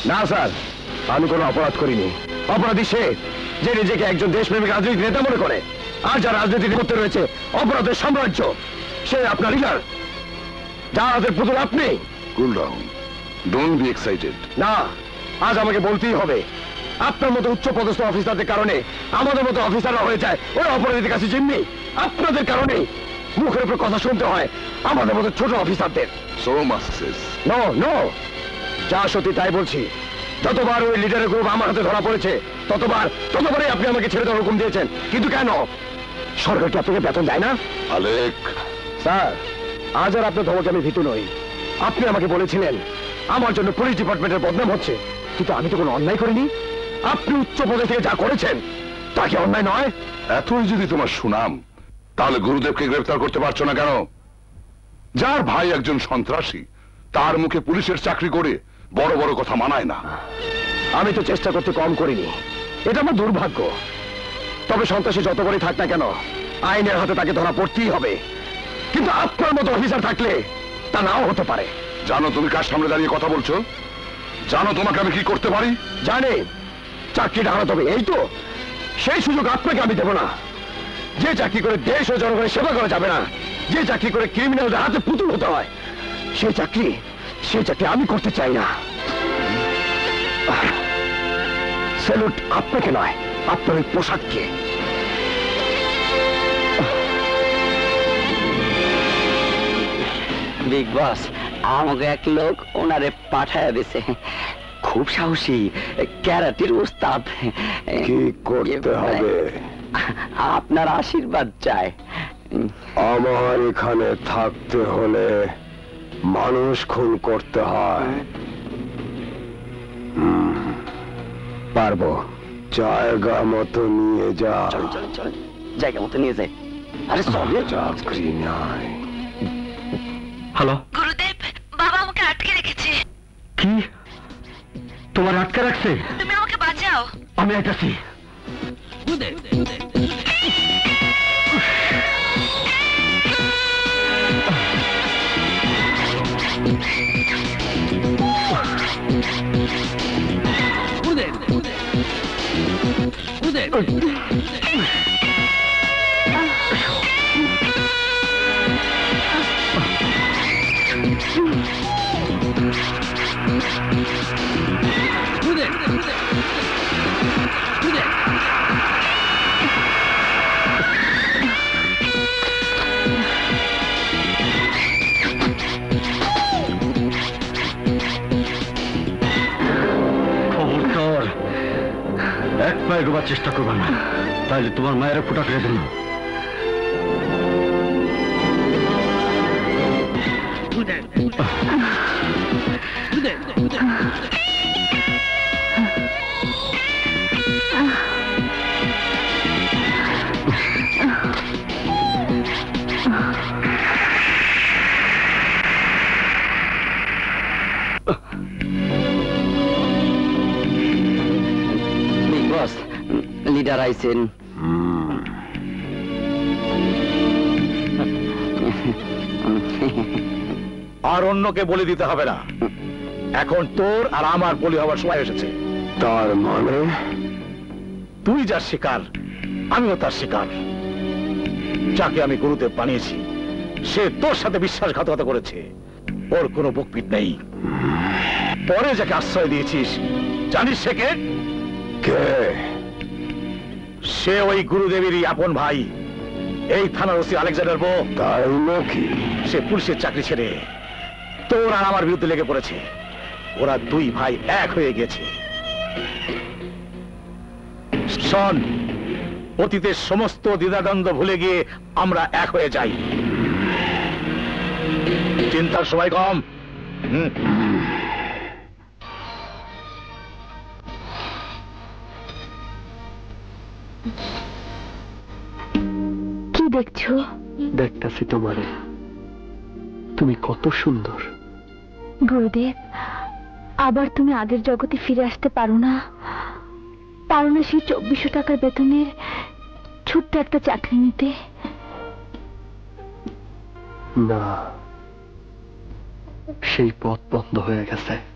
না স্যার, আমি কোনো অপরাধ করিনি। অপরাধী সে যে নিজেকে একজন দেশপ্রেমিক রাজনৈতিক নেতা মনে করে, আর যার রাজনীতি করতে রয়েছে অপরাধের সাম্রাজ্য, সে আপনার লিডার, যার হাতের পুতুল আপনি। Cool down, don't be excited. না, আজ আমাকে বলতেই হবে, আপনার মতো উচ্চ পদস্থ অফিসারদের কারণে আমাদের মতো অফিসাররা হয়ে যায় ওই অপরাধীদের কাছে জিম্মি। আপনাদের কারণে মুখের উপর কথা শুনতে হয় আমাদের মতো ছোট অফিসারদের। সো মাচ সেস। নো নো, যা সত্যি তাই বলছি। যতবার ওই লিডারের গ্রুপ আমার হাতে ধরা পড়েছে ততবারই আপনি আমাকে ছেড়ে দেওয়ার হুকুম দিয়েছেন। কিন্তু কেন? সরকার কি আপনাকে বেতন দেয় না? আলেক স্যার, আজ আর আপনার ধমকে আমি ভীতু নই। আপনি আমাকে বলেছিলেন আমার জন্য পুলিশ ডিপার্টমেন্টের বদনাম হচ্ছে, কিন্তু আমি তো কোনো অন্যায় করিনি। আপনি উচ্চ পদে থেকে যা করেছেন তা কি অন্যায় নয়? এতই যদি তোমার সুনাম, তাহলে গুরুদেবকে গ্রেফতার করতে পারছো না কেন? যার ভাই একজন সন্ত্রাসী, তার মুখে পুলিশের চাকরি করে বড় বড় কথা মানায় না। আমি তো চেষ্টা করতে কম করিনি, এটা আমার দুর্ভাগ্য। তবে সন্ত্রাসী যত বড়ই থাক না কেন, আইনের হাতে তাকে ধরা পড়তেই হবে। কিন্তু আপনার মতো অফিসার থাকলে তা নাও হতে পারে। জানো তুমি কার সামনে দাঁড়িয়ে কথা বলছো? জানো তোমাকে আমি কি করতে পারি? জানি, চাকরিটা হারাতে হবে। এই তো সেই সুযোগ আপনাকে আমি দেব না। যে চাকরি করে দেশ ও জনগণের সেবা করা যাবে না, যে চাকরি করে ক্রিমিনালদের হাতে পুতুল হতে হয়, সেই চাকরি আমি করতে চাই না। স্যালুট আপনাকে নয়, আপনার ওই পোশাককে। বিগ বস, আমাকে এক লোক ওনারে পাঠায় দিছে, খুব সাহসী, ক্যারাটির উস্তাদ। কি করতে হবে? আপনার আশীর্বাদ চাই। আমার এখানে থাকতে হলে মানুষ খুন করতে হয়। পারবো, জায়গা মতো নিয়ে যা। চল চল চল, জায়গা মতো নিয়ে যাই। আরে চল, চাকরি নাই। হ্যালো গুরুদেব, বাবা আমাকে আটকে রেখেছে। কি? তোমার আটকে রাখছে? তুমি আমাকে বাঁচাও। আমি আইতাছি। এক পায়ে ডোবার চেষ্টা করবে না, তাইলে তোমার মায়ের ফুটা করে দেব। লিডার আইছেন। আর অন্যকে বলে দিতে হবে না, এখন তোর আর আমার বলি হওয়ার সময় এসেছে। তার মানে তুই যার শিকার, আমিও তার শিকার। যাকে আমি গুরুদেব বানিয়েছি, সে তোর সাথে বিশ্বাসঘাতকতা করেছে। ওর কোনো বুকপিট নেই। পরে যাকে আশ্রয় দিয়েছিস, জানিস সে কে? সে ওই গুরুদেবেরই আপন ভাই, এই থানার ওসি আলেকজান্ডার বো। তাই নাকি? সে পুলিশের চাকরি ছেড়ে তোর আর আমার বিরুদ্ধে লেগে পড়েছে। ওরা দুই ভাই এক হয়ে গেছে। শোন, অতীতের সমস্ত দ্বিধাদ্বন্দ্ব ভুলে গিয়ে আমরা এক হয়ে যাই। চিন্তার সময় কম। কি দেখছো? দেখতাছি তোমারে, তুমি কত সুন্দর। গুরুদেব, আবার তুমি আগের জগতে ফিরে আসতে পারো না? পারো না সেই 2400 টাকার বেতনের ছোট্ট একটা চাকরি নিতে? না, সেই পথ বন্ধ হয়ে গেছে।